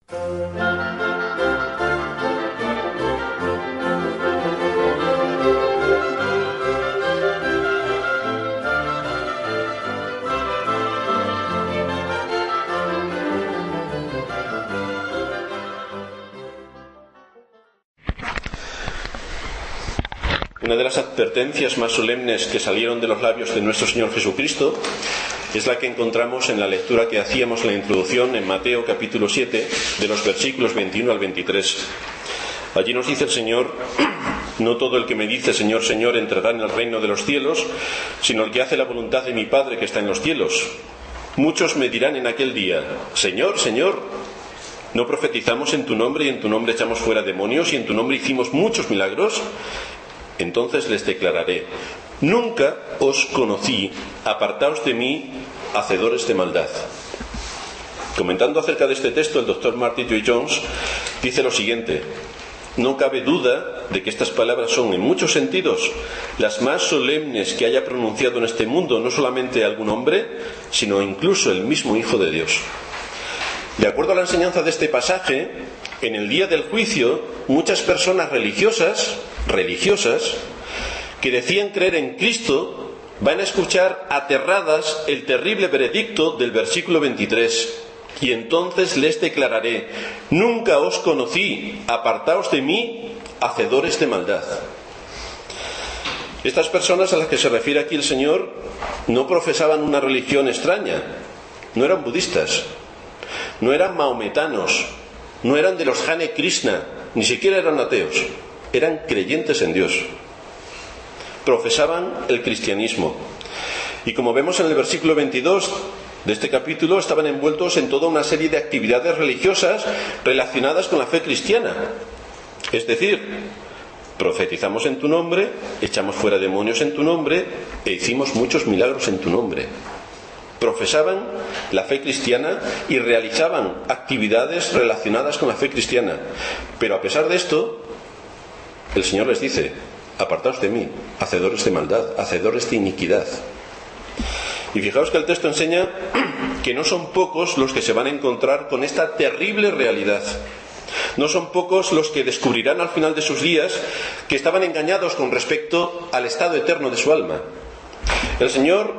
Una de las advertencias más solemnes que salieron de los labios de nuestro Señor Jesucristo es la que encontramos en la lectura que hacíamos en la introducción en Mateo capítulo 7, de los versículos 21 al 23. Allí nos dice el Señor: no todo el que me dice Señor, Señor entrará en el reino de los cielos, sino el que hace la voluntad de mi Padre que está en los cielos. Muchos me dirán en aquel día: Señor, Señor, ¿no profetizamos en tu nombre y en tu nombre echamos fuera demonios y en tu nombre hicimos muchos milagros? Entonces les declararé: nunca os conocí, apartaos de mí, hacedores de maldad. Comentando acerca de este texto, el doctor Martin Lloyd-Jones dice lo siguiente: no cabe duda de que estas palabras son, en muchos sentidos, las más solemnes que haya pronunciado en este mundo no solamente algún hombre, sino incluso el mismo Hijo de Dios. De acuerdo a la enseñanza de este pasaje, en el día del juicio, muchas personas religiosas, que decían creer en Cristo, van a escuchar aterradas el terrible veredicto del versículo 23. Y entonces les declararé: nunca os conocí, apartaos de mí, hacedores de maldad. Estas personas a las que se refiere aquí el Señor no profesaban una religión extraña, no eran budistas, no eran mahometanos, no eran de los Hare Krishna, ni siquiera eran ateos, eran creyentes en Dios. Profesaban el cristianismo. Y como vemos en el versículo 22 de este capítulo, estaban envueltos en toda una serie de actividades religiosas relacionadas con la fe cristiana. Es decir, profetizamos en tu nombre, echamos fuera demonios en tu nombre e hicimos muchos milagros en tu nombre. Profesaban la fe cristiana y realizaban actividades relacionadas con la fe cristiana. Pero a pesar de esto, el Señor les dice: apartaos de mí, hacedores de maldad, hacedores de iniquidad. Y fijaos que el texto enseña que no son pocos los que se van a encontrar con esta terrible realidad. No son pocos los que descubrirán al final de sus días que estaban engañados con respecto al estado eterno de su alma. El Señor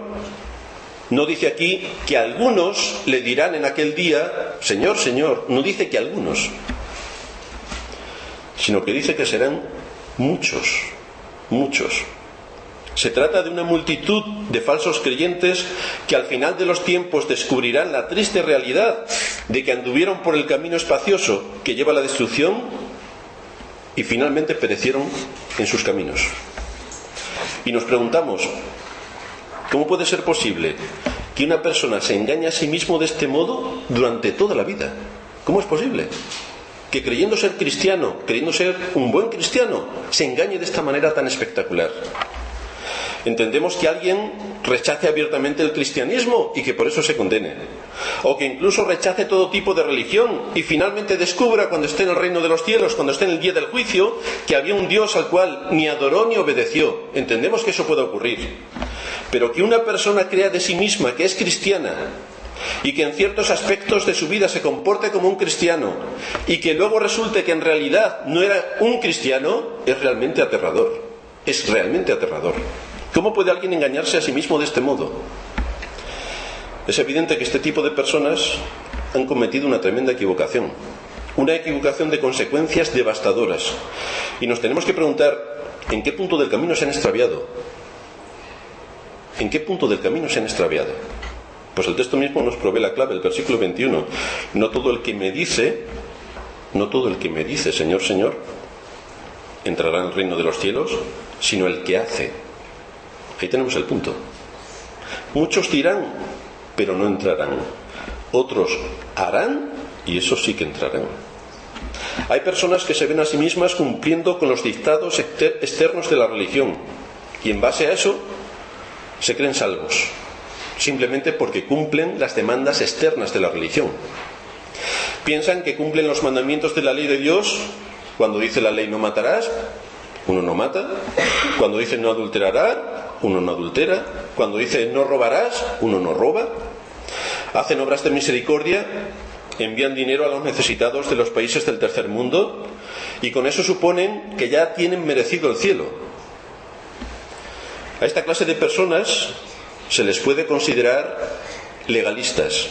no dice aquí que algunos le dirán en aquel día: Señor, Señor. No dice que algunos, sino que dice que serán muchos, muchos. Se trata de una multitud de falsos creyentes que al final de los tiempos descubrirán la triste realidad de que anduvieron por el camino espacioso que lleva a la destrucción y finalmente perecieron en sus caminos. Y nos preguntamos: ¿cómo puede ser posible que una persona se engañe a sí mismo de este modo durante toda la vida? ¿Cómo es posible que creyendo ser cristiano, creyendo ser un buen cristiano, se engañe de esta manera tan espectacular? Entendemos que alguien rechace abiertamente el cristianismo y que por eso se condene, o que incluso rechace todo tipo de religión y finalmente descubra, cuando esté en el reino de los cielos, cuando esté en el día del juicio, que había un Dios al cual ni adoró ni obedeció. Entendemos que eso puede ocurrir. Pero que una persona crea de sí misma que es cristiana y que en ciertos aspectos de su vida se comporte como un cristiano y que luego resulte que en realidad no era un cristiano, es realmente aterrador. Es realmente aterrador. ¿Cómo puede alguien engañarse a sí mismo de este modo? Es evidente que este tipo de personas han cometido una tremenda equivocación, una equivocación de consecuencias devastadoras. Y nos tenemos que preguntar: ¿en qué punto del camino se han extraviado? ¿En qué punto del camino se han extraviado? Pues el texto mismo nos provee la clave, el versículo 21. No todo el que me dice, Señor, Señor, entrará en el reino de los cielos, sino el que hace. Ahí tenemos el punto. Muchos dirán, pero no entrarán. Otros harán, y esos sí que entrarán. Hay personas que se ven a sí mismas cumpliendo con los dictados externos de la religión, y en base a eso se creen salvos, simplemente porque cumplen las demandas externas de la religión. Piensan que cumplen los mandamientos de la ley de Dios. Cuando dice la ley: no matarás, uno no mata. Cuando dice: no adulterarás, uno no adultera. Cuando dice: no robarás, uno no roba. Hacen obras de misericordia envían dinero a los necesitados de los países del tercer mundo y con eso suponen que ya tienen merecido el cielo. A esta clase de personas se les puede considerar legalistas.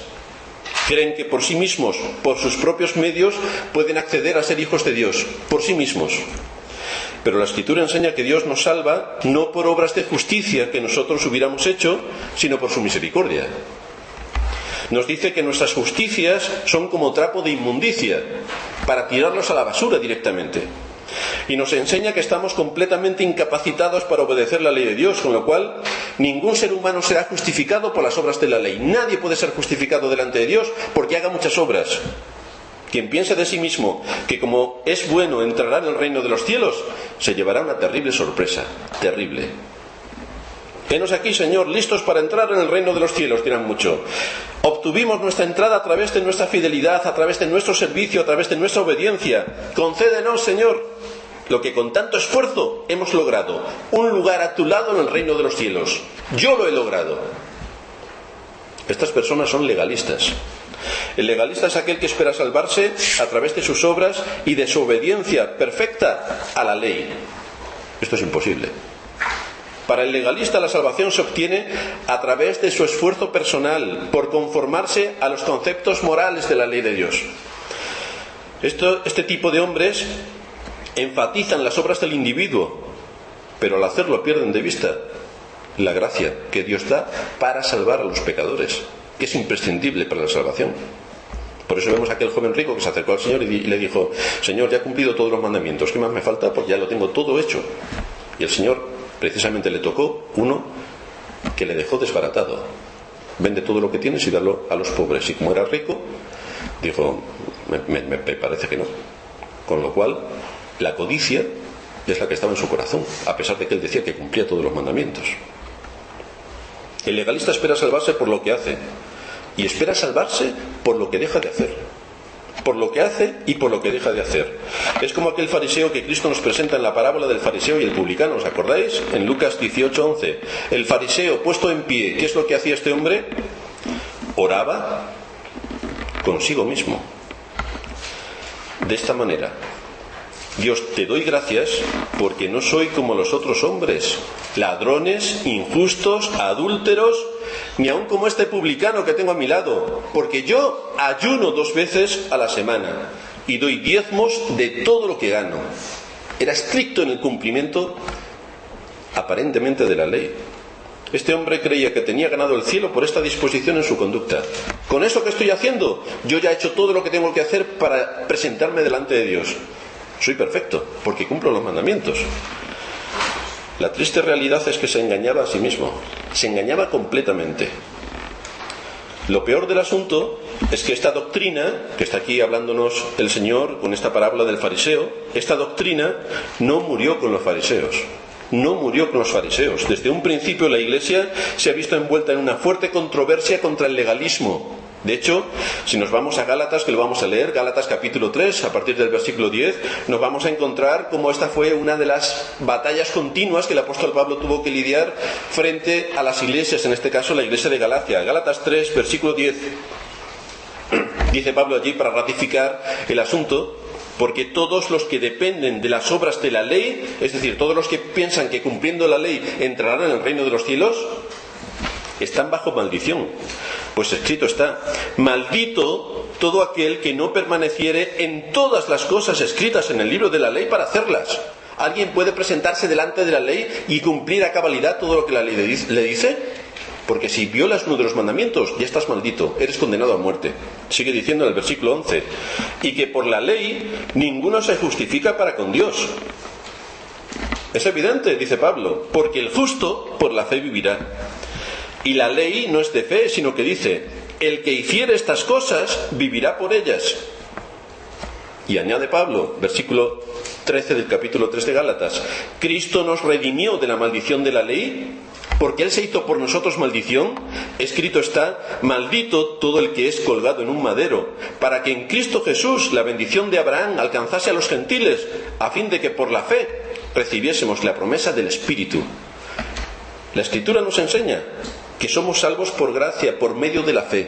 Creen que por sí mismos, por sus propios medios, pueden acceder a ser hijos de Dios, por sí mismos. Pero la Escritura enseña que Dios nos salva no por obras de justicia que nosotros hubiéramos hecho, sino por su misericordia. Nos dice que nuestras justicias son como trapo de inmundicia, para tirarlos a la basura directamente. Y nos enseña que estamos completamente incapacitados para obedecer la ley de Dios, con lo cual ningún ser humano será justificado por las obras de la ley. Nadie puede ser justificado delante de Dios porque haga muchas obras. Quien piense de sí mismo que como es bueno entrará en el reino de los cielos, se llevará una terrible sorpresa, terrible. Henos aquí, Señor, listos para entrar en el reino de los cielos, dirán mucho. Obtuvimos nuestra entrada a través de nuestra fidelidad, a través de nuestro servicio, a través de nuestra obediencia. Concédenos, Señor, lo que con tanto esfuerzo hemos logrado, un lugar a tu lado en el reino de los cielos. Yo lo he logrado. Estas personas son legalistas. El legalista es aquel que espera salvarse a través de sus obras y de su obediencia perfecta a la ley. Esto es imposible. Para el legalista la salvación se obtiene a través de su esfuerzo personal, por conformarse a los conceptos morales de la ley de Dios. Este tipo de hombres enfatizan las obras del individuo, pero al hacerlo pierden de vista la gracia que Dios da para salvar a los pecadores, que es imprescindible para la salvación. Por eso vemos a aquel joven rico que se acercó al Señor y le dijo: Señor, ya he cumplido todos los mandamientos, ¿qué más me falta? Pues ya lo tengo todo hecho. Y el Señor precisamente le tocó uno que le dejó desbaratado. Vende todo lo que tienes y dalo a los pobres. Y como era rico, dijo: me parece que no. Con lo cual, la codicia es la que estaba en su corazón, a pesar de que él decía que cumplía todos los mandamientos. El legalista espera salvarse por lo que hace, y espera salvarse por lo que deja de hacer. Por lo que hace y por lo que deja de hacer. Es como aquel fariseo que Cristo nos presenta en la parábola del fariseo y el publicano, ¿os acordáis? En Lucas 18:11. El fariseo puesto en pie, ¿qué es lo que hacía este hombre? Oraba consigo mismo. De esta manera: Dios, te doy gracias porque no soy como los otros hombres, ladrones, injustos, adúlteros, ni aun como este publicano que tengo a mi lado, porque yo ayuno 2 veces a la semana y doy diezmos de todo lo que gano. Era estricto en el cumplimiento aparentemente de la ley. Este hombre creía que tenía ganado el cielo por esta disposición en su conducta. Con eso que estoy haciendo, yo ya he hecho todo lo que tengo que hacer para presentarme delante de Dios. Soy perfecto porque cumplo los mandamientos. La triste realidad es que se engañaba a sí mismo, se engañaba completamente. Lo peor del asunto es que esta doctrina, que está aquí hablándonos el Señor con esta parábola del fariseo, esta doctrina no murió con los fariseos. No murió con los fariseos. Desde un principio la Iglesia se ha visto envuelta en una fuerte controversia contra el legalismo. De hecho, si nos vamos a Gálatas, que lo vamos a leer, Gálatas capítulo 3, a partir del versículo 10, nos vamos a encontrar cómo esta fue una de las batallas continuas que el apóstol Pablo tuvo que lidiar frente a las iglesias, en este caso la iglesia de Galacia. Gálatas 3, versículo 10. Dice Pablo allí, para ratificar el asunto: porque todos los que dependen de las obras de la ley, es decir, todos los que piensan que cumpliendo la ley entrarán en el reino de los cielos, están bajo maldición. Pues escrito está: maldito todo aquel que no permaneciere en todas las cosas escritas en el libro de la ley para hacerlas. ¿Alguien puede presentarse delante de la ley y cumplir a cabalidad todo lo que la ley le dice? Porque si violas uno de los mandamientos, ya estás maldito, eres condenado a muerte. Sigue diciendo en el versículo 11: y que por la ley ninguno se justifica para con Dios. Es evidente, dice Pablo, porque el justo por la fe vivirá. Y la ley no es de fe, sino que dice: el que hiciere estas cosas vivirá por ellas. Y añade Pablo, versículo 13 del capítulo 3 de Gálatas: Cristo nos redimió de la maldición de la ley, porque Él se hizo por nosotros maldición. Escrito está: maldito todo el que es colgado en un madero, para que en Cristo Jesús la bendición de Abraham alcanzase a los gentiles, a fin de que por la fe recibiésemos la promesa del Espíritu. La Escritura nos enseña que somos salvos por gracia, por medio de la fe.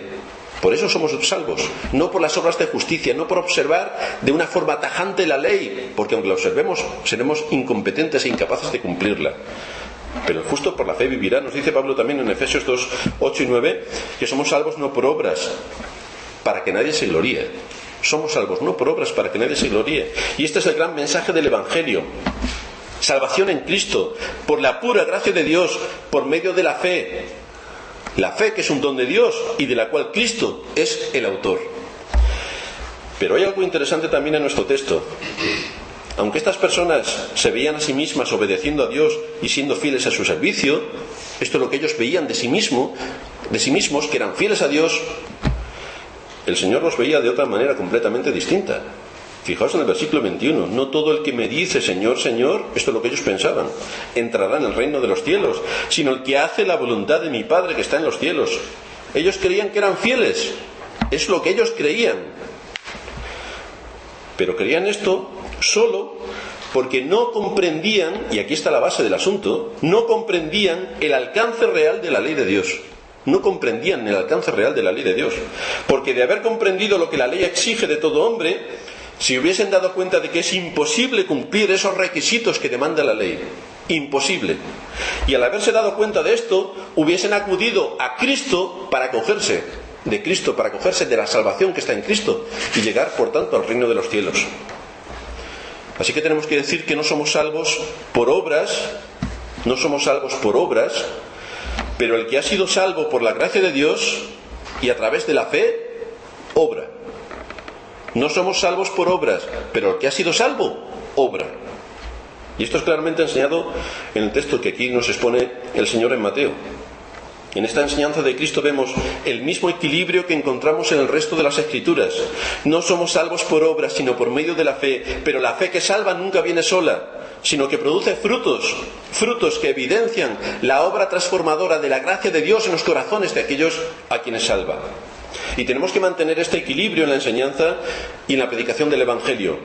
Por eso somos salvos, no por las obras de justicia, no por observar de una forma tajante la ley, porque aunque la observemos seremos incompetentes e incapaces de cumplirla. Pero el justo por la fe vivirá. Nos dice Pablo también en Efesios 2, 8 y 9 que somos salvos no por obras, para que nadie se gloríe. Somos salvos no por obras, para que nadie se gloríe. Y este es el gran mensaje del Evangelio. Salvación en Cristo, por la pura gracia de Dios, por medio de la fe. La fe, que es un don de Dios y de la cual Cristo es el autor. Pero hay algo interesante también en nuestro texto. Aunque estas personas se veían a sí mismas obedeciendo a Dios y siendo fieles a su servicio, esto es lo que ellos veían de sí mismos, que eran fieles a Dios, el Señor los veía de otra manera completamente distinta. Fijaos en el versículo 21, no todo el que me dice Señor, Señor, esto es lo que ellos pensaban, entrará en el reino de los cielos, sino el que hace la voluntad de mi Padre que está en los cielos. Ellos creían que eran fieles, es lo que ellos creían. Pero creían esto solo porque no comprendían, y aquí está la base del asunto, no comprendían el alcance real de la ley de Dios. No comprendían el alcance real de la ley de Dios. Porque de haber comprendido lo que la ley exige de todo hombre, si hubiesen dado cuenta de que es imposible cumplir esos requisitos que demanda la ley, imposible, y al haberse dado cuenta de esto, hubiesen acudido a Cristo para acogerse de Cristo, para acogerse de la salvación que está en Cristo y llegar, por tanto, al reino de los cielos. Así que tenemos que decir que no somos salvos por obras, pero el que ha sido salvo por la gracia de Dios y a través de la fe, obra. No somos salvos por obras, pero el que ha sido salvo, obra. Y esto es claramente enseñado en el texto que aquí nos expone el Señor en Mateo. En esta enseñanza de Cristo vemos el mismo equilibrio que encontramos en el resto de las Escrituras. No somos salvos por obras, sino por medio de la fe, pero la fe que salva nunca viene sola, sino que produce frutos que evidencian la obra transformadora de la gracia de Dios en los corazones de aquellos a quienes salva. Y tenemos que mantener este equilibrio en la enseñanza y en la predicación del Evangelio.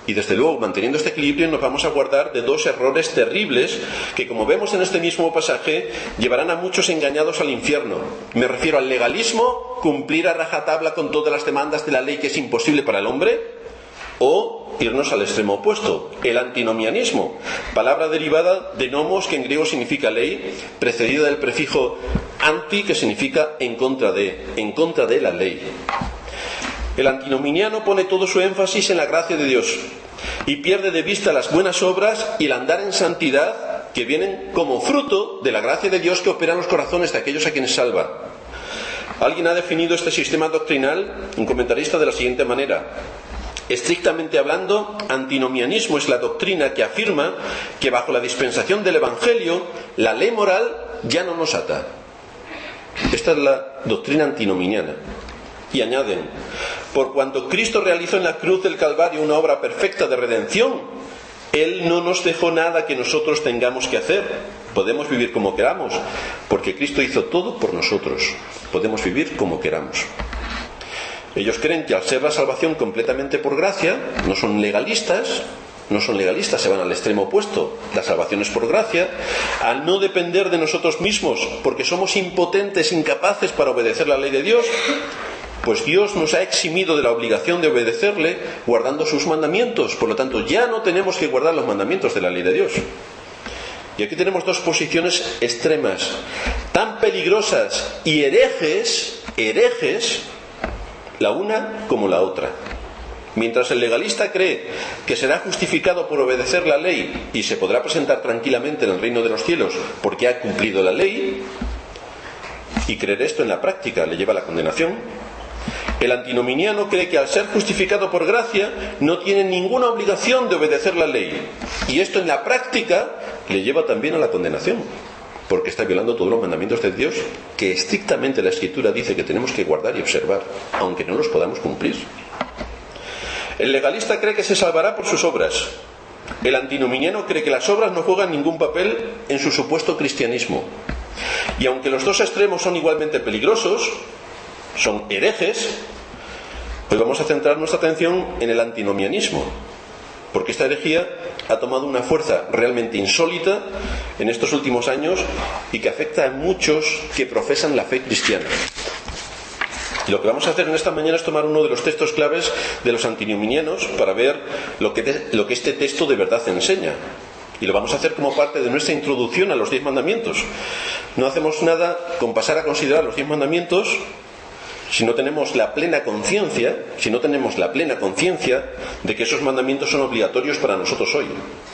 Y desde luego, manteniendo este equilibrio, nos vamos a guardar de dos errores terribles que, como vemos en este mismo pasaje, llevarán a muchos engañados al infierno. Me refiero al legalismo, cumplir a rajatabla con todas las demandas de la ley que es imposible para el hombre, o irnos al extremo opuesto, el antinomianismo, palabra derivada de nomos, que en griego significa ley, precedida del prefijo anti, que significa en contra de la ley. El antinominiano pone todo su énfasis en la gracia de Dios y pierde de vista las buenas obras y el andar en santidad que vienen como fruto de la gracia de Dios que opera en los corazones de aquellos a quienes salva. Alguien ha definido este sistema doctrinal, un comentarista, de la siguiente manera: estrictamente hablando, antinomianismo es la doctrina que afirma que bajo la dispensación del Evangelio la ley moral ya no nos ata. Esta es la doctrina antinominiana. Y añaden: por cuanto Cristo realizó en la cruz del Calvario una obra perfecta de redención, Él no nos dejó nada que nosotros tengamos que hacer. Podemos vivir como queramos, porque Cristo hizo todo por nosotros. Podemos vivir como queramos. Ellos creen que al ser la salvación completamente por gracia, no son legalistas, se van al extremo opuesto. La salvación es por gracia, al no depender de nosotros mismos, porque somos impotentes, incapaces para obedecer la ley de Dios, pues Dios nos ha eximido de la obligación de obedecerle guardando sus mandamientos. Por lo tanto, ya no tenemos que guardar los mandamientos de la ley de Dios. Y aquí tenemos dos posiciones extremas, tan peligrosas y herejes, la una como la otra. Mientras el legalista cree que será justificado por obedecer la ley y se podrá presentar tranquilamente en el reino de los cielos porque ha cumplido la ley, y creer esto en la práctica le lleva a la condenación, el antinominiano cree que al ser justificado por gracia no tiene ninguna obligación de obedecer la ley, y esto en la práctica le lleva también a la condenación, porque está violando todos los mandamientos de Dios que estrictamente la Escritura dice que tenemos que guardar y observar, aunque no los podamos cumplir. El legalista cree que se salvará por sus obras. El antinominiano cree que las obras no juegan ningún papel en su supuesto cristianismo. Y aunque los dos extremos son igualmente peligrosos, son herejes, pues vamos a centrar nuestra atención en el antinomianismo, porque esta herejía ha tomado una fuerza realmente insólita en estos últimos años y que afecta a muchos que profesan la fe cristiana. Y lo que vamos a hacer en esta mañana es tomar uno de los textos claves de los antinomianos para ver lo que este texto de verdad enseña. Y lo vamos a hacer como parte de nuestra introducción a los 10 mandamientos. No hacemos nada con pasar a considerar los 10 mandamientos si no tenemos la plena conciencia, de que esos mandamientos son obligatorios para nosotros hoy.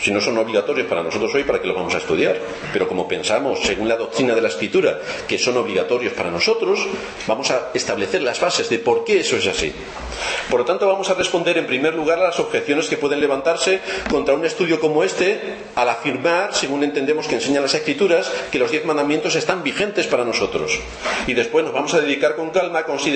Si no son obligatorios para nosotros hoy, ¿para qué los vamos a estudiar? Pero como pensamos, según la doctrina de la Escritura, que son obligatorios para nosotros, vamos a establecer las bases de por qué eso es así. Por lo tanto, vamos a responder en primer lugar a las objeciones que pueden levantarse contra un estudio como este, al afirmar, según entendemos que enseñan las Escrituras, que los 10 mandamientos están vigentes para nosotros. Y después nos vamos a dedicar con calma a considerar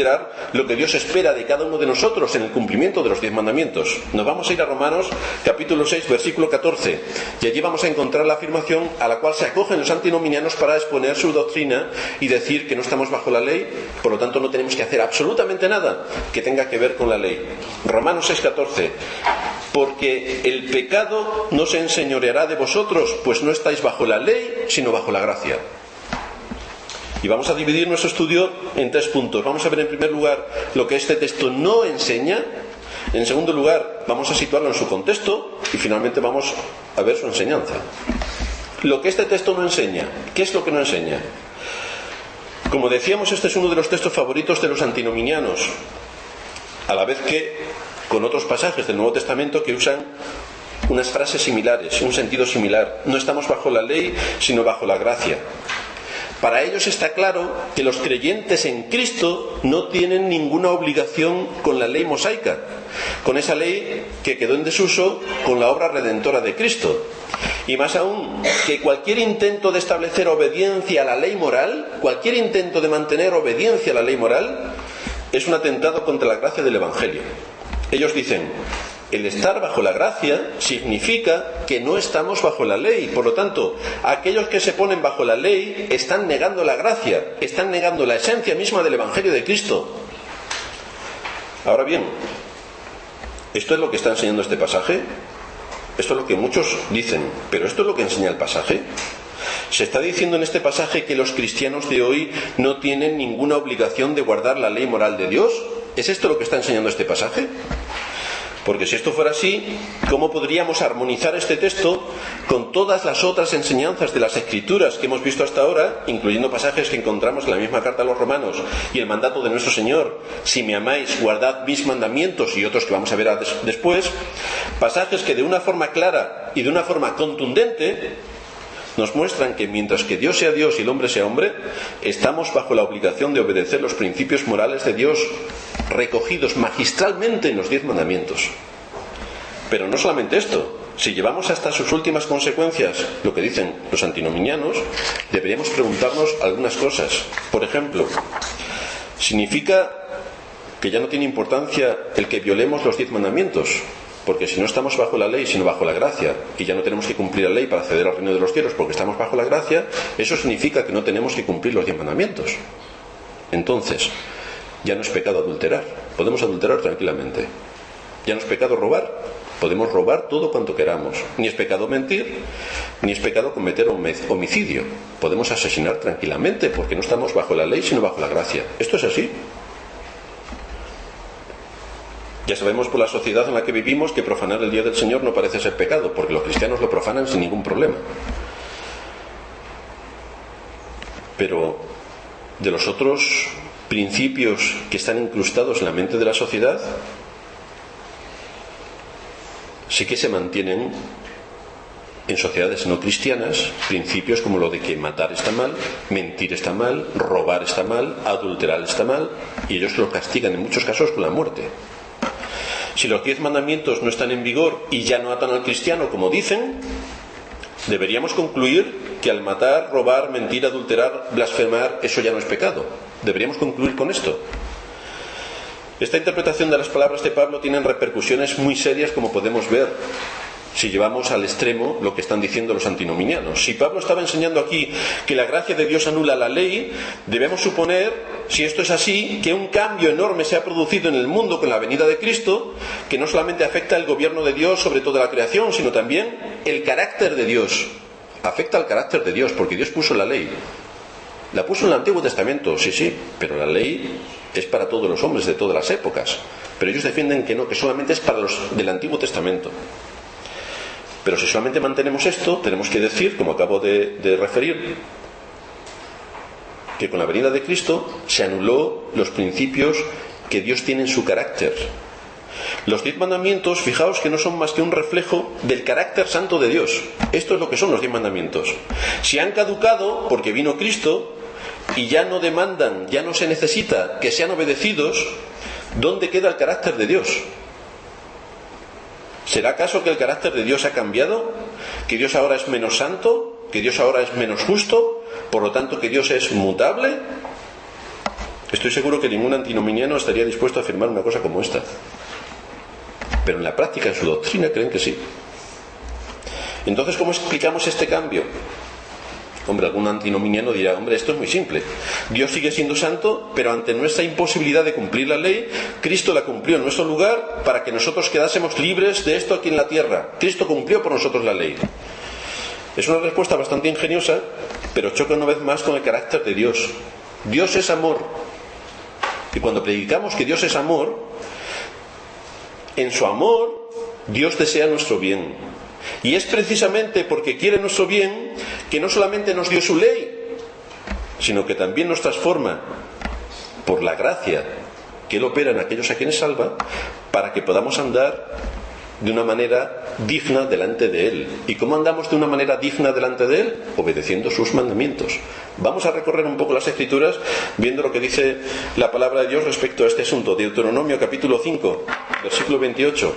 lo que Dios espera de cada uno de nosotros en el cumplimiento de los 10 mandamientos. Nos vamos a ir a Romanos capítulo 6 versículo 14 y allí vamos a encontrar la afirmación a la cual se acogen los antinomianos para exponer su doctrina y decir que no estamos bajo la ley, por lo tanto no tenemos que hacer absolutamente nada que tenga que ver con la ley. Romanos 6, 14: porque el pecado no se enseñoreará de vosotros, pues no estáis bajo la ley sino bajo la gracia. Y vamos a dividir nuestro estudio en 3 puntos. Vamos a ver en primer lugar lo que este texto no enseña. En segundo lugar, vamos a situarlo en su contexto. Y finalmente vamos a ver su enseñanza. Lo que este texto no enseña. ¿Qué es lo que no enseña? Como decíamos, este es uno de los textos favoritos de los antinomianos, a la vez que con otros pasajes del Nuevo Testamento que usan unas frases similares, un sentido similar. No estamos bajo la ley, sino bajo la gracia. Para ellos está claro que los creyentes en Cristo no tienen ninguna obligación con la ley mosaica, con esa ley que quedó en desuso con la obra redentora de Cristo. Y más aún, que cualquier intento de establecer obediencia a la ley moral, cualquier intento de mantener obediencia a la ley moral, es un atentado contra la gracia del Evangelio. Ellos dicen: el estar bajo la gracia significa que no estamos bajo la ley. Por lo tanto, aquellos que se ponen bajo la ley están negando la gracia, están negando la esencia misma del Evangelio de Cristo. Ahora bien, ¿esto es lo que está enseñando este pasaje? Esto es lo que muchos dicen, pero ¿esto es lo que enseña el pasaje? Se está diciendo en este pasaje que los cristianos de hoy no tienen ninguna obligación de guardar la ley moral de Dios. ¿Es esto lo que está enseñando este pasaje? Porque si esto fuera así, ¿cómo podríamos armonizar este texto con todas las otras enseñanzas de las Escrituras que hemos visto hasta ahora, incluyendo pasajes que encontramos en la misma carta a los Romanos y el mandato de nuestro Señor: si me amáis, guardad mis mandamientos, y otros que vamos a ver después, pasajes que de una forma clara y de una forma contundente nos muestran que mientras que Dios sea Dios y el hombre sea hombre, estamos bajo la obligación de obedecer los principios morales de Dios recogidos magistralmente en los 10 mandamientos. Pero no solamente esto, si llevamos hasta sus últimas consecuencias lo que dicen los antinomianos, deberíamos preguntarnos algunas cosas. Por ejemplo, ¿significa que ya no tiene importancia el que violemos los 10 mandamientos? Porque si no estamos bajo la ley, sino bajo la gracia, y ya no tenemos que cumplir la ley para acceder al reino de los cielos porque estamos bajo la gracia, eso significa que no tenemos que cumplir los 10 mandamientos. Entonces, ya no es pecado adulterar, podemos adulterar tranquilamente. Ya no es pecado robar, podemos robar todo cuanto queramos. Ni es pecado mentir, ni es pecado cometer homicidio. Podemos asesinar tranquilamente porque no estamos bajo la ley, sino bajo la gracia. ¿Esto es así? Ya sabemos por la sociedad en la que vivimos que profanar el día del Señor no parece ser pecado, porque los cristianos lo profanan sin ningún problema. Pero de los otros principios que están incrustados en la mente de la sociedad, sí que se mantienen en sociedades no cristianas principios como lo de que matar está mal, mentir está mal, robar está mal, adulterar está mal, y ellos lo castigan en muchos casos con la muerte. Si los 10 mandamientos no están en vigor y ya no atan al cristiano como dicen, deberíamos concluir que al matar, robar, mentir, adulterar, blasfemar, eso ya no es pecado. Deberíamos concluir con esto. Esta interpretación de las palabras de Pablo tiene repercusiones muy serias, como podemos ver si llevamos al extremo lo que están diciendo los antinomianos. Si Pablo estaba enseñando aquí que la gracia de Dios anula la ley, debemos suponer, si esto es así, que un cambio enorme se ha producido en el mundo con la venida de Cristo, que no solamente afecta el gobierno de Dios sobre toda la creación, sino también el carácter de Dios. Afecta al carácter de Dios, porque Dios puso la ley. La puso en el Antiguo Testamento, sí, sí, pero la ley es para todos los hombres de todas las épocas. Pero ellos defienden que no, que solamente es para los del Antiguo Testamento. Pero si solamente mantenemos esto, tenemos que decir, como acabo de referir, que con la venida de Cristo se anuló los principios que Dios tiene en su carácter. Los 10 mandamientos, fijaos que no son más que un reflejo del carácter santo de Dios. Esto es lo que son los 10 mandamientos. Si han caducado porque vino Cristo y ya no demandan, ya no se necesita que sean obedecidos, ¿dónde queda el carácter de Dios? ¿Será acaso que el carácter de Dios ha cambiado? ¿Que Dios ahora es menos santo? ¿Que Dios ahora es menos justo? ¿Por lo tanto que Dios es mutable? Estoy seguro que ningún antinominiano estaría dispuesto a afirmar una cosa como esta. Pero en la práctica, en su doctrina, creen que sí. Entonces, ¿cómo explicamos este cambio? Hombre, algún antinominiano dirá, hombre, esto es muy simple. Dios sigue siendo santo, pero ante nuestra imposibilidad de cumplir la ley, Cristo la cumplió en nuestro lugar para que nosotros quedásemos libres de esto aquí en la tierra. Cristo cumplió por nosotros la ley. Es una respuesta bastante ingeniosa, pero choca una vez más con el carácter de Dios. Dios es amor. Y cuando predicamos que Dios es amor, en su amor, Dios desea nuestro bien. Y es precisamente porque quiere nuestro bien que no solamente nos dio su ley, sino que también nos transforma por la gracia que Él opera en aquellos a quienes salva, para que podamos andar de una manera digna delante de Él. ¿Y cómo andamos de una manera digna delante de Él? Obedeciendo sus mandamientos. Vamos a recorrer un poco las Escrituras viendo lo que dice la palabra de Dios respecto a este asunto. Deuteronomio capítulo 5, versículo 28.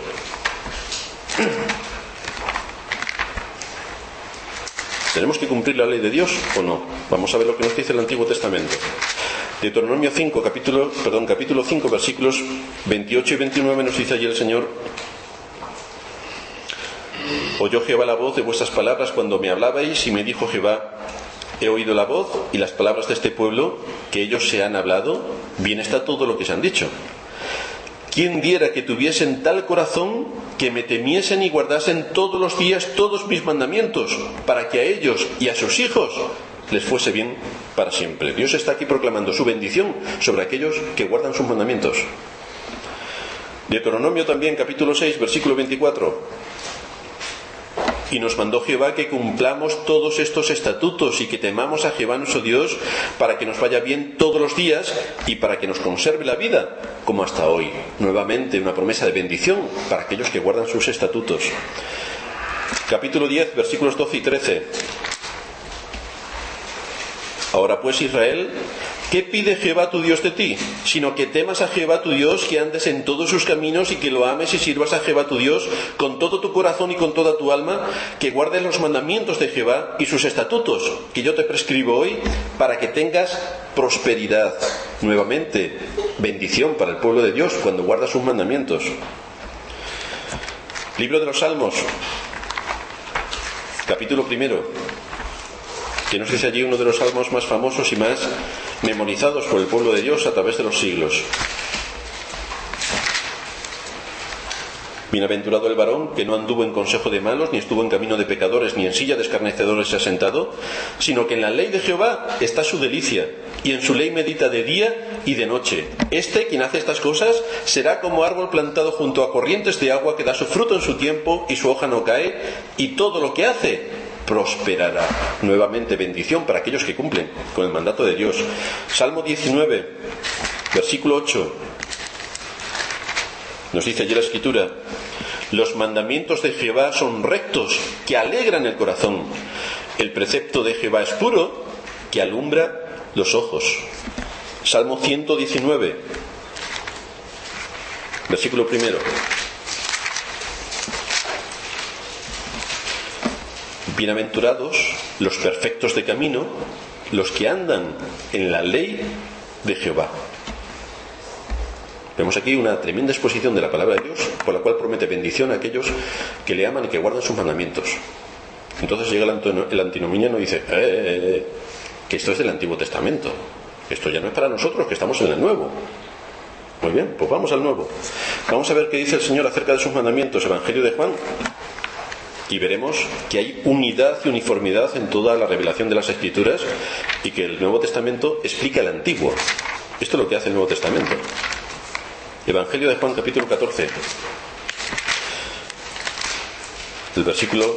¿Tenemos que cumplir la ley de Dios o no? Vamos a ver lo que nos dice el Antiguo Testamento. Deuteronomio 5, capítulo 5, versículos 28 y 29 nos dice allí el Señor: oyó Jehová la voz de vuestras palabras cuando me hablabais, y me dijo Jehová: he oído la voz y las palabras de este pueblo, que ellos se han hablado, bien está todo lo que se han dicho. ¿Quién diera que tuviesen tal corazón que me temiesen y guardasen todos los días todos mis mandamientos, para que a ellos y a sus hijos les fuese bien para siempre? Dios está aquí proclamando su bendición sobre aquellos que guardan sus mandamientos. Deuteronomio también, capítulo 6, versículo 24. Y nos mandó Jehová que cumplamos todos estos estatutos y que temamos a Jehová nuestro Dios, para que nos vaya bien todos los días y para que nos conserve la vida, como hasta hoy. Nuevamente una promesa de bendición para aquellos que guardan sus estatutos. Capítulo 10, versículos 12 y 13. Ahora pues, Israel, ¿qué pide Jehová tu Dios de ti? Sino que temas a Jehová tu Dios, que andes en todos sus caminos y que lo ames y sirvas a Jehová tu Dios con todo tu corazón y con toda tu alma, que guardes los mandamientos de Jehová y sus estatutos, que yo te prescribo hoy, para que tengas prosperidad. Nuevamente, bendición para el pueblo de Dios cuando guarda sus mandamientos. Libro de los Salmos, capítulo 1. Que nos dice allí uno de los salmos más famosos y más memorizados por el pueblo de Dios a través de los siglos. Bienaventurado el varón que no anduvo en consejo de malos, ni estuvo en camino de pecadores, ni en silla de escarnecedores se ha sentado, sino que en la ley de Jehová está su delicia, y en su ley medita de día y de noche. Este, quien hace estas cosas, será como árbol plantado junto a corrientes de agua, que da su fruto en su tiempo y su hoja no cae, y todo lo que hace prosperará. Nuevamente bendición para aquellos que cumplen con el mandato de Dios. Salmo 19, versículo 8. Nos dice allí la Escritura: los mandamientos de Jehová son rectos, que alegran el corazón. El precepto de Jehová es puro, que alumbra los ojos. Salmo 119, versículo 1. Bienaventurados los perfectos de camino, los que andan en la ley de Jehová. Vemos aquí una tremenda exposición de la palabra de Dios, por la cual promete bendición a aquellos que le aman y que guardan sus mandamientos. Entonces llega el antinominiano y dice: que esto es del Antiguo Testamento, esto ya no es para nosotros, que estamos en el Nuevo. Muy bien, pues vamos al Nuevo. Vamos a ver qué dice el Señor acerca de sus mandamientos. Evangelio de Juan, Y veremos que hay unidad y uniformidad en toda la revelación de las Escrituras y que el Nuevo Testamento explica el Antiguo. Esto es lo que hace el Nuevo Testamento. Evangelio de Juan, capítulo 14. El versículo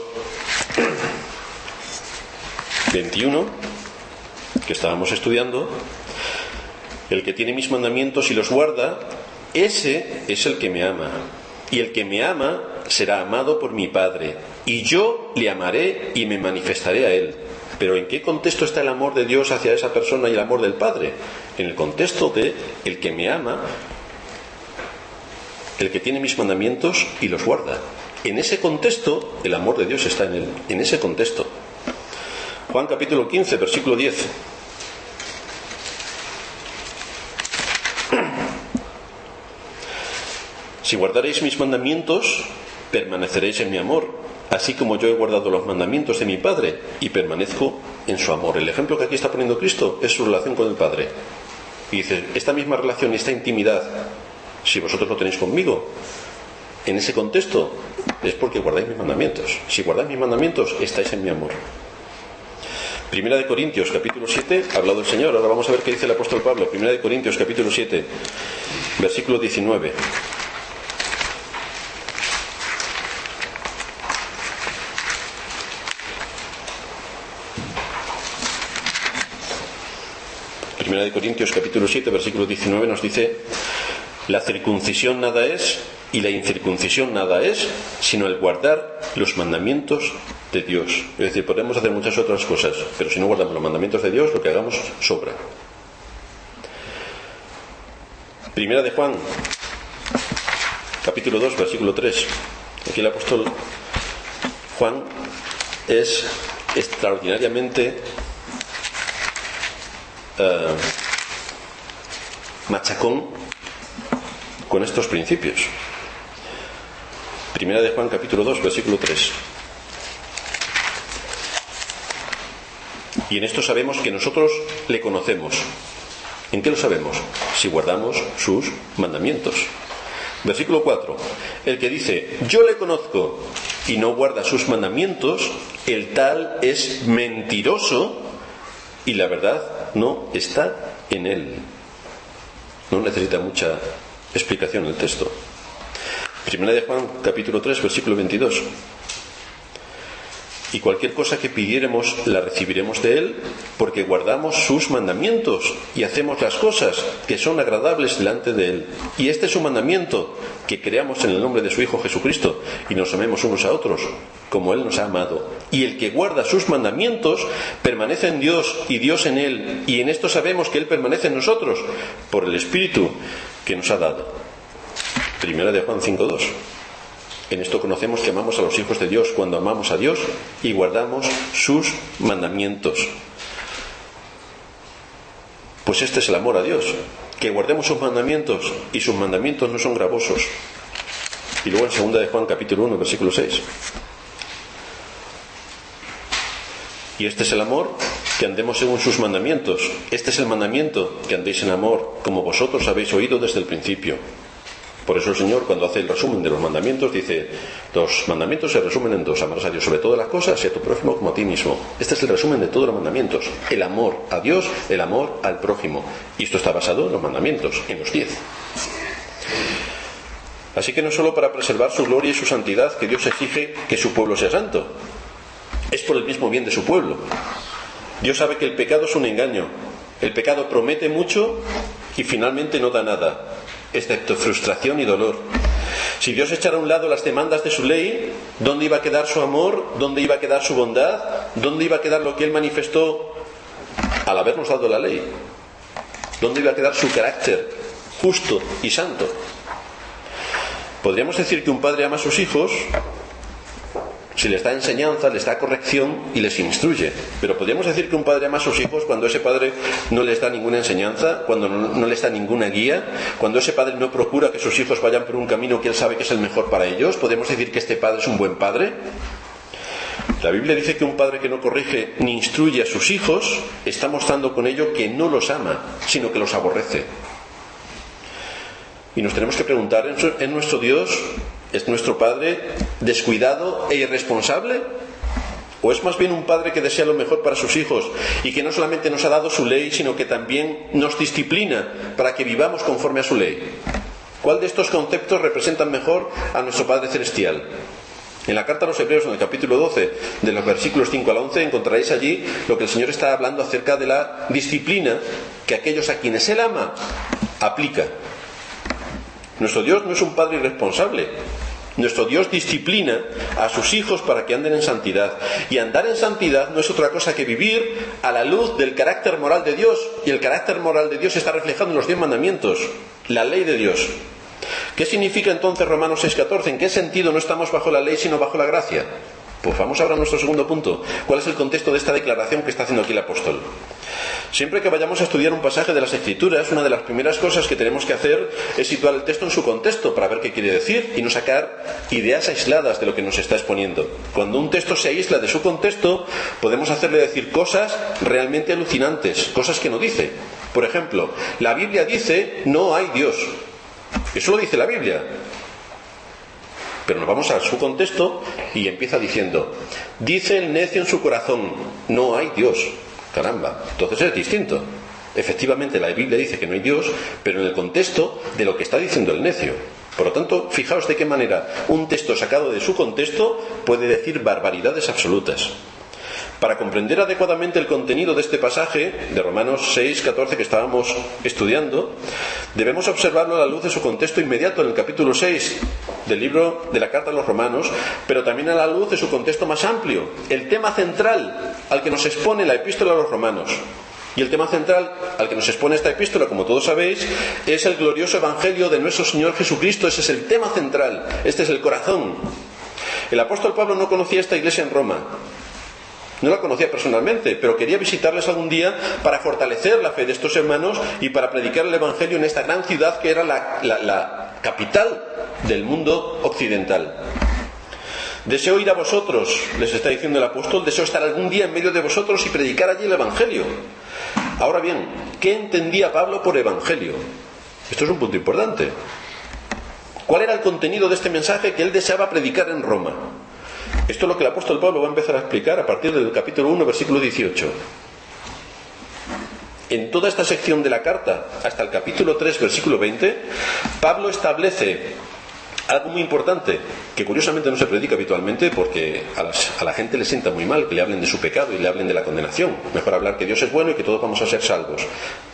21, que estábamos estudiando: el que tiene mis mandamientos y los guarda, ese es el que me ama. Y el que me ama será amado por mi Padre, y yo le amaré y me manifestaré a él. Pero ¿en qué contexto está el amor de Dios hacia esa persona y el amor del Padre? En el contexto de el que me ama, el que tiene mis mandamientos y los guarda. En ese contexto, el amor de Dios está en él. En ese contexto. Juan capítulo 15, versículo 10. Si guardaréis mis mandamientos, permaneceréis en mi amor, así como yo he guardado los mandamientos de mi Padre y permanezco en su amor. El ejemplo que aquí está poniendo Cristo es su relación con el Padre. Y dice, esta misma relación y esta intimidad, si vosotros lo tenéis conmigo, en ese contexto, es porque guardáis mis mandamientos. Si guardáis mis mandamientos, estáis en mi amor. Primera de Corintios, capítulo 7, ha hablado el Señor. Ahora vamos a ver qué dice el apóstol Pablo. Primera de Corintios, capítulo 7, versículo 19. Primera de Corintios capítulo 7 versículo 19 nos dice: la circuncisión nada es y la incircuncisión nada es, sino el guardar los mandamientos de Dios. Es decir, podemos hacer muchas otras cosas, pero si no guardamos los mandamientos de Dios, lo que hagamos sobra. Primera de Juan capítulo 2 versículo 3. Aquí el apóstol Juan es extraordinariamente machacón con estos principios. Primera de Juan capítulo 2 versículo 3. Y en esto sabemos que nosotros le conocemos. ¿En qué lo sabemos? Si guardamos sus mandamientos. Versículo 4. El que dice yo le conozco y no guarda sus mandamientos, el tal es mentiroso y la verdad no está en él. No necesita mucha explicación el texto. Primera de Juan capítulo 3 versículo 22. Y cualquier cosa que pidiéremos la recibiremos de él, porque guardamos sus mandamientos y hacemos las cosas que son agradables delante de él. Y este es su mandamiento, que creamos en el nombre de su Hijo Jesucristo y nos amemos unos a otros como él nos ha amado. Y el que guarda sus mandamientos permanece en Dios y Dios en él, y en esto sabemos que él permanece en nosotros por el Espíritu que nos ha dado. Primera de Juan 5:2. En esto conocemos que amamos a los hijos de Dios, cuando amamos a Dios y guardamos sus mandamientos. Pues este es el amor a Dios, que guardemos sus mandamientos, y sus mandamientos no son gravosos. Y luego en segunda de Juan capítulo 1 versículo 6. Y este es el amor, que andemos según sus mandamientos. Este es el mandamiento, que andéis en amor, como vosotros habéis oído desde el principio. Por eso el Señor, cuando hace el resumen de los mandamientos, dice: los mandamientos se resumen en dos: amarás a Dios sobre todas las cosas y a tu prójimo como a ti mismo. Este es el resumen de todos los mandamientos: el amor a Dios, el amor al prójimo. Y esto está basado en los mandamientos, en los 10. Así que no es solo para preservar su gloria y su santidad que Dios exige que su pueblo sea santo, es por el mismo bien de su pueblo. Dios sabe que el pecado es un engaño. El pecado promete mucho y finalmente no da nada, excepto frustración y dolor. Si Dios echara a un lado las demandas de su ley, ¿dónde iba a quedar su amor? ¿Dónde iba a quedar su bondad? ¿Dónde iba a quedar lo que Él manifestó al habernos dado la ley? ¿Dónde iba a quedar su carácter justo y santo? Podríamos decir que un padre ama a sus hijos si les da enseñanza, les da corrección y les instruye. Pero podríamos decir que un padre ama a sus hijos cuando ese padre no les da ninguna enseñanza, cuando no les da ninguna guía, cuando ese padre no procura que sus hijos vayan por un camino que él sabe que es el mejor para ellos. ¿Podemos decir que este padre es un buen padre? La Biblia dice que un padre que no corrige ni instruye a sus hijos está mostrando con ello que no los ama, sino que los aborrece. Y nos tenemos que preguntar, ¿es nuestro Dios ¿Es nuestro padre descuidado e irresponsable? ¿O es más bien un padre que desea lo mejor para sus hijos y que no solamente nos ha dado su ley, sino que también nos disciplina para que vivamos conforme a su ley? ¿Cuál de estos conceptos representan mejor a nuestro Padre Celestial? En la carta a los Hebreos, en el capítulo 12, de los versículos 5 al 11, encontraréis allí lo que el Señor está hablando acerca de la disciplina que aquellos a quienes Él ama aplica. Nuestro Dios no es un Padre irresponsable. Nuestro Dios disciplina a sus hijos para que anden en santidad. Y andar en santidad no es otra cosa que vivir a la luz del carácter moral de Dios. Y el carácter moral de Dios está reflejado en los 10 mandamientos, la ley de Dios. ¿Qué significa entonces Romanos 6,14? ¿En qué sentido no estamos bajo la ley sino bajo la gracia? Pues vamos ahora a nuestro segundo punto. ¿Cuál es el contexto de esta declaración que está haciendo aquí el apóstol? Siempre que vayamos a estudiar un pasaje de las Escrituras, una de las primeras cosas que tenemos que hacer es situar el texto en su contexto para ver qué quiere decir y no sacar ideas aisladas de lo que nos está exponiendo. Cuando un texto se aísla de su contexto, podemos hacerle decir cosas realmente alucinantes, cosas que no dice. Por ejemplo, la Biblia dice no hay Dios. Eso lo dice la Biblia. Pero nos vamos a su contexto y empieza diciendo: dice el necio en su corazón, no hay Dios. Caramba, entonces es distinto. Efectivamente la Biblia dice que no hay Dios, pero en el contexto de lo que está diciendo el necio. Por lo tanto, fijaos de qué manera un texto sacado de su contexto puede decir barbaridades absolutas. Para comprender adecuadamente el contenido de este pasaje de Romanos 6,14 que estábamos estudiando, debemos observarlo a la luz de su contexto inmediato en el capítulo 6 del libro de la carta a los Romanos, pero también a la luz de su contexto más amplio, el tema central al que nos expone la epístola a los Romanos. Y el tema central al que nos expone esta epístola, como todos sabéis, es el glorioso evangelio de nuestro Señor Jesucristo. Ese es el tema central, este es el corazón. El apóstol Pablo no conocía esta iglesia en Roma. No la conocía personalmente, pero quería visitarles algún día para fortalecer la fe de estos hermanos y para predicar el Evangelio en esta gran ciudad que era la capital del mundo occidental. Deseo ir a vosotros, les está diciendo el apóstol, deseo estar algún día en medio de vosotros y predicar allí el Evangelio. Ahora bien, ¿qué entendía Pablo por Evangelio? Esto es un punto importante. ¿Cuál era el contenido de este mensaje que él deseaba predicar en Roma? Esto es lo que el apóstol Pablo va a empezar a explicar a partir del capítulo 1, versículo 18. En toda esta sección de la carta, hasta el capítulo 3, versículo 20, Pablo establece algo muy importante, que curiosamente no se predica habitualmente porque a la gente le sienta muy mal que le hablen de su pecado y le hablen de la condenación. Mejor hablar que Dios es bueno y que todos vamos a ser salvos.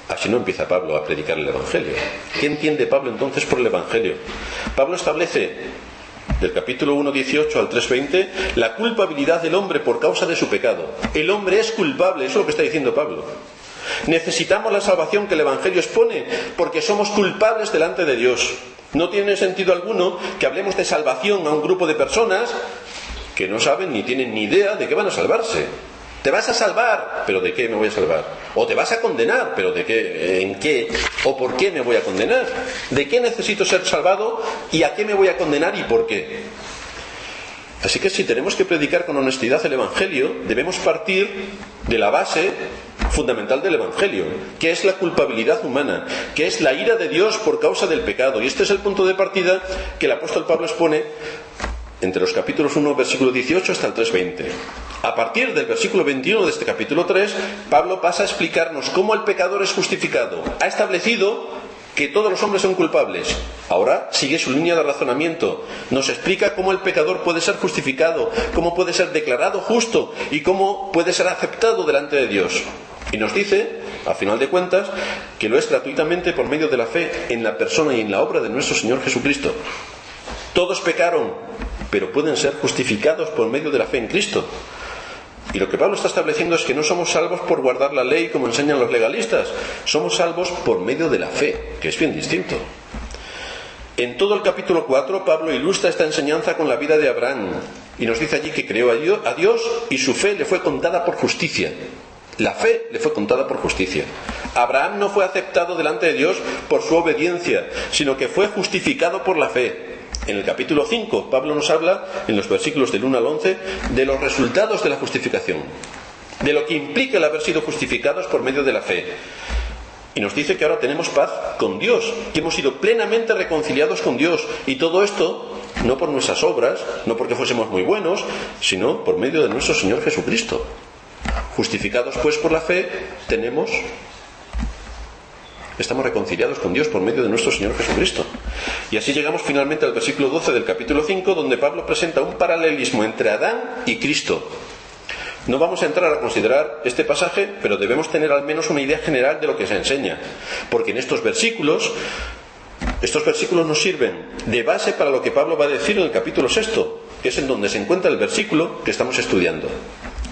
Así no empieza Pablo a predicar el Evangelio. ¿Qué entiende Pablo entonces por el Evangelio? Pablo establece del capítulo 1, 18 al 3, 20, la culpabilidad del hombre por causa de su pecado. El hombre es culpable, eso es lo que está diciendo Pablo. Necesitamos la salvación que el Evangelio expone porque somos culpables delante de Dios. No tiene sentido alguno que hablemos de salvación a un grupo de personas que no saben ni tienen ni idea de que van a salvarse. Te vas a salvar, pero ¿de qué me voy a salvar? O te vas a condenar, pero ¿de qué? ¿En qué? ¿O por qué me voy a condenar? ¿De qué necesito ser salvado y a qué me voy a condenar y por qué? Así que si tenemos que predicar con honestidad el Evangelio, debemos partir de la base fundamental del Evangelio, que es la culpabilidad humana, que es la ira de Dios por causa del pecado. Y este es el punto de partida que el apóstol Pablo expone entre los capítulos 1, versículo 18 hasta el 3:20. A partir del versículo 21 de este capítulo 3, Pablo pasa a explicarnos cómo el pecador es justificado. Ha establecido que todos los hombres son culpables. Ahora sigue su línea de razonamiento. Nos explica cómo el pecador puede ser justificado, cómo puede ser declarado justo y cómo puede ser aceptado delante de Dios. Y nos dice, a final de cuentas, que lo es gratuitamente por medio de la fe en la persona y en la obra de nuestro Señor Jesucristo. Todos pecaron, pero pueden ser justificados por medio de la fe en Cristo. Y lo que Pablo está estableciendo es que no somos salvos por guardar la ley como enseñan los legalistas. Somos salvos por medio de la fe, que es bien distinto. En todo el capítulo 4, Pablo ilustra esta enseñanza con la vida de Abraham. Y nos dice allí que creó a Dios y su fe le fue contada por justicia. La fe le fue contada por justicia. Abraham no fue aceptado delante de Dios por su obediencia, sino que fue justificado por la fe. En el capítulo 5, Pablo nos habla, en los versículos del 1 al 11, de los resultados de la justificación, de lo que implica el haber sido justificados por medio de la fe. Y nos dice que ahora tenemos paz con Dios, que hemos sido plenamente reconciliados con Dios. Y todo esto no por nuestras obras, no porque fuésemos muy buenos, sino por medio de nuestro Señor Jesucristo. Justificados pues por la fe, estamos reconciliados con Dios por medio de nuestro Señor Jesucristo. Y así llegamos finalmente al versículo 12 del capítulo 5, donde Pablo presenta un paralelismo entre Adán y Cristo. No vamos a entrar a considerar este pasaje, pero debemos tener al menos una idea general de lo que se enseña, porque en estos versículos nos sirven de base para lo que Pablo va a decir en el capítulo 6, que es en donde se encuentra el versículo que estamos estudiando.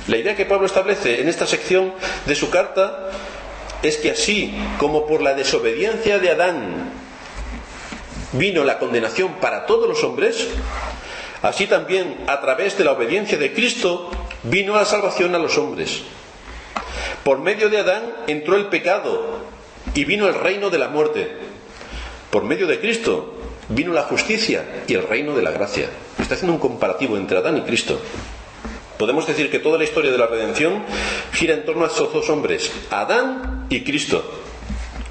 La idea que Pablo establece en esta sección de su carta es que así como por la desobediencia de Adán vino la condenación para todos los hombres, así también a través de la obediencia de Cristo vino la salvación a los hombres. Por medio de Adán entró el pecado y vino el reino de la muerte. Por medio de Cristo vino la justicia y el reino de la gracia. Está haciendo un comparativo entre Adán y Cristo. Podemos decir que toda la historia de la redención gira en torno a estos dos hombres, Adán y Cristo.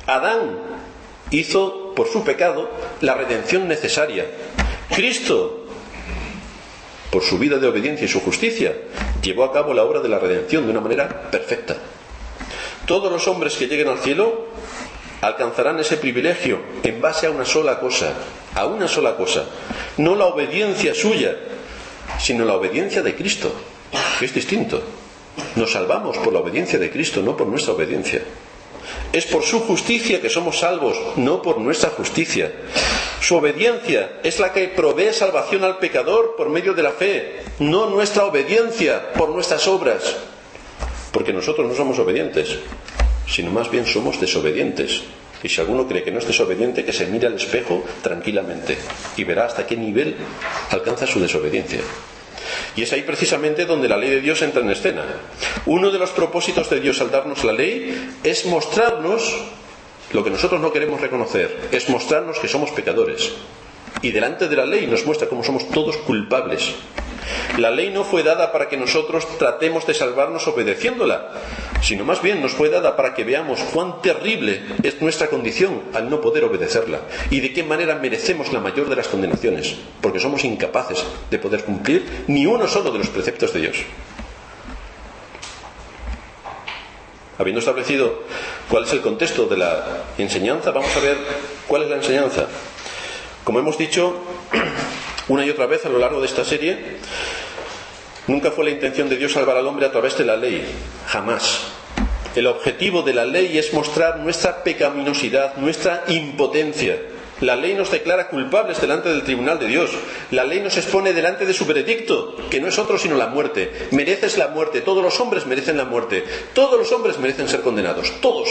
Adán hizo por su pecado la redención necesaria. Cristo, por su vida de obediencia y su justicia, llevó a cabo la obra de la redención de una manera perfecta. Todos los hombres que lleguen al cielo alcanzarán ese privilegio en base a una sola cosa, no la obediencia suya, sino la obediencia de Cristo, que es distinto. Nos salvamos por la obediencia de Cristo, no por nuestra obediencia. Es por su justicia que somos salvos, no por nuestra justicia. Su obediencia es la que provee salvación al pecador por medio de la fe, no nuestra obediencia por nuestras obras. Porque nosotros no somos obedientes, sino más bien somos desobedientes. Y si alguno cree que no es desobediente, que se mire al espejo tranquilamente y verá hasta qué nivel alcanza su desobediencia. Y es ahí precisamente donde la ley de Dios entra en escena. Uno de los propósitos de Dios al darnos la ley es mostrarnos lo que nosotros no queremos reconocer, es mostrarnos que somos pecadores. Y delante de la ley nos muestra cómo somos todos culpables. La ley no fue dada para que nosotros tratemos de salvarnos obedeciéndola, sino más bien nos fue dada para que veamos cuán terrible es nuestra condición al no poder obedecerla y de qué manera merecemos la mayor de las condenaciones, porque somos incapaces de poder cumplir ni uno solo de los preceptos de Dios. Habiendo establecido cuál es el contexto de la enseñanza, vamos a ver cuál es la enseñanza. Como hemos dicho una y otra vez a lo largo de esta serie, nunca fue la intención de Dios salvar al hombre a través de la ley, jamás. El objetivo de la ley es mostrar nuestra pecaminosidad, nuestra impotencia. La ley nos declara culpables delante del tribunal de Dios. La ley nos expone delante de su veredicto, que no es otro sino la muerte. Mereces la muerte, todos los hombres merecen la muerte, todos los hombres merecen ser condenados, todos.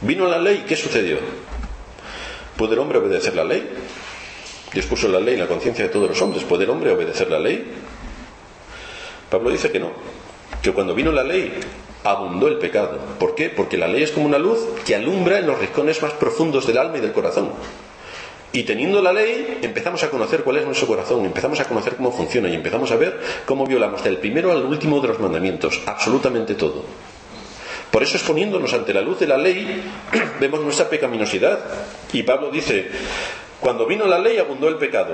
Vino la ley, ¿qué sucedió? ¿Puede el hombre obedecer la ley? Dios puso la ley en la conciencia de todos los hombres. ¿Puede el hombre obedecer la ley? Pablo dice que no, que cuando vino la ley abundó el pecado. ¿Por qué? Porque la ley es como una luz que alumbra en los rincones más profundos del alma y del corazón. Y teniendo la ley empezamos a conocer cuál es nuestro corazón, empezamos a conocer cómo funciona y empezamos a ver cómo violamos del primero al último de los mandamientos, absolutamente todo. Por eso, exponiéndonos ante la luz de la ley, vemos nuestra pecaminosidad. Y Pablo dice, cuando vino la ley abundó el pecado.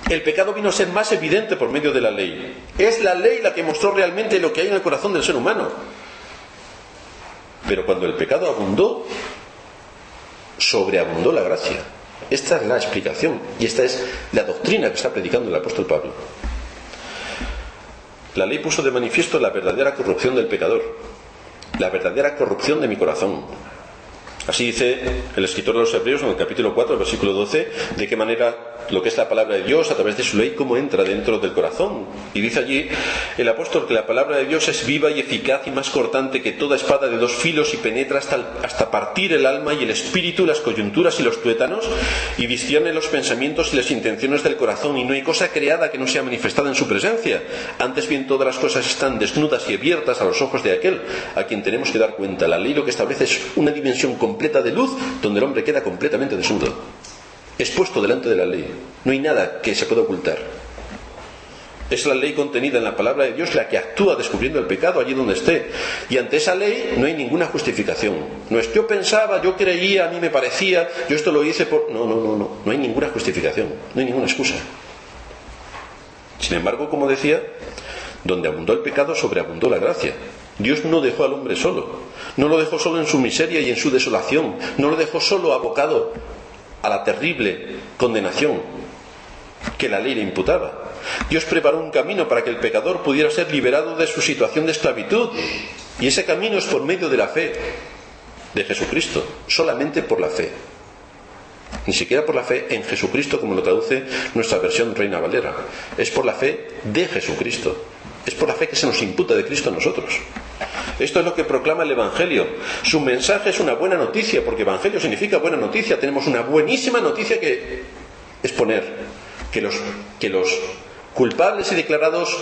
El pecado vino a ser más evidente por medio de la ley. Es la ley la que mostró realmente lo que hay en el corazón del ser humano. Pero cuando el pecado abundó, sobreabundó la gracia. Esta es la explicación y esta es la doctrina que está predicando el apóstol Pablo. La ley puso de manifiesto la verdadera corrupción del pecador, la verdadera corrupción de mi corazón. Así dice el escritor de los Hebreos en el capítulo 4, versículo 12, de qué manera lo que es la palabra de Dios a través de su ley, cómo entra dentro del corazón. Y dice allí el apóstol que la palabra de Dios es viva y eficaz y más cortante que toda espada de dos filos y penetra hasta partir el alma y el espíritu, las coyunturas y los tuétanos, y discierne los pensamientos y las intenciones del corazón, y no hay cosa creada que no sea manifestada en su presencia. Antes bien todas las cosas están desnudas y abiertas a los ojos de aquel a quien tenemos que dar cuenta. La ley lo que establece es una dimensión completa de luz donde el hombre queda completamente desnudo, expuesto delante de la ley. No hay nada que se pueda ocultar. Es la ley contenida en la palabra de Dios la que actúa descubriendo el pecado allí donde esté. Y ante esa ley no hay ninguna justificación. No es yo pensaba, yo creía, a mí me parecía, yo esto lo hice por... No hay ninguna justificación, no hay ninguna excusa. Sin embargo, como decía, donde abundó el pecado, sobreabundó la gracia. Dios no dejó al hombre solo. No lo dejó solo en su miseria y en su desolación. No lo dejó solo abocado a la terrible condenación que la ley le imputaba. Dios preparó un camino para que el pecador pudiera ser liberado de su situación de esclavitud. Y ese camino es por medio de la fe de Jesucristo. Solamente por la fe. Ni siquiera por la fe en Jesucristo, como lo traduce nuestra versión Reina Valera. Es por la fe de Jesucristo. Es por la fe que se nos imputa de Cristo a nosotros. Esto es lo que proclama el Evangelio. Su mensaje es una buena noticia, porque Evangelio significa buena noticia. Tenemos una buenísima noticia que exponer. Que los culpables y declarados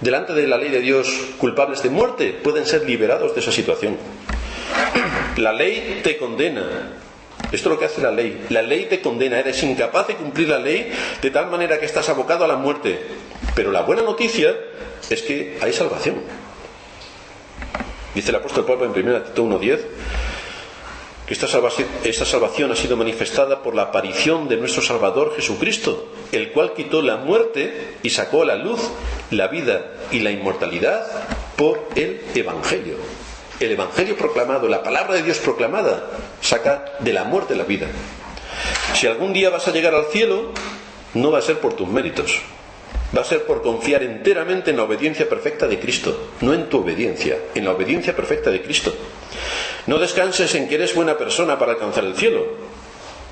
delante de la ley de Dios culpables de muerte pueden ser liberados de esa situación. La ley te condena. Esto es lo que hace la ley. La ley te condena. Eres incapaz de cumplir la ley de tal manera que estás abocado a la muerte. Pero la buena noticia es que hay salvación. Dice el apóstol Pablo en 1 Tito 1:10 que esta salvación ha sido manifestada por la aparición de nuestro Salvador Jesucristo, el cual quitó la muerte y sacó a la luz la vida y la inmortalidad por el Evangelio. El Evangelio proclamado, la palabra de Dios proclamada, saca de la muerte la vida. Si algún día vas a llegar al cielo, no va a ser por tus méritos. Va a ser por confiar enteramente en la obediencia perfecta de Cristo. No en tu obediencia, en la obediencia perfecta de Cristo. No descanses en que eres buena persona para alcanzar el cielo.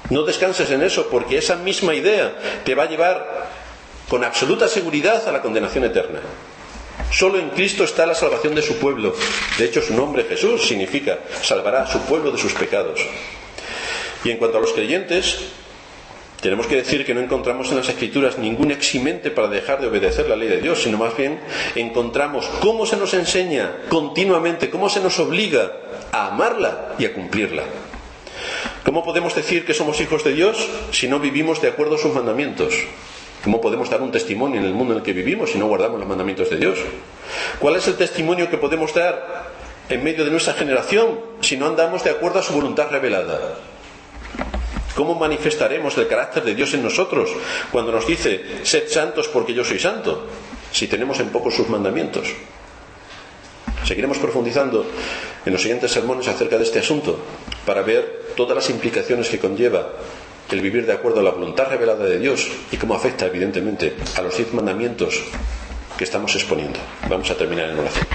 No descanses en eso, porque esa misma idea te va a llevar con absoluta seguridad a la condenación eterna. Solo en Cristo está la salvación de su pueblo. De hecho, su nombre Jesús significa salvará a su pueblo de sus pecados. Y en cuanto a los creyentes, tenemos que decir que no encontramos en las Escrituras ningún eximente para dejar de obedecer la ley de Dios, sino más bien encontramos cómo se nos enseña continuamente, cómo se nos obliga a amarla y a cumplirla. ¿Cómo podemos decir que somos hijos de Dios si no vivimos de acuerdo a sus mandamientos? ¿Cómo podemos dar un testimonio en el mundo en el que vivimos si no guardamos los mandamientos de Dios? ¿Cuál es el testimonio que podemos dar en medio de nuestra generación si no andamos de acuerdo a su voluntad revelada? ¿Cómo manifestaremos el carácter de Dios en nosotros cuando nos dice, sed santos porque yo soy santo, si tenemos en poco sus mandamientos? Seguiremos profundizando en los siguientes sermones acerca de este asunto para ver todas las implicaciones que conlleva el vivir de acuerdo a la voluntad revelada de Dios y cómo afecta evidentemente a los 10 mandamientos que estamos exponiendo. Vamos a terminar en oración.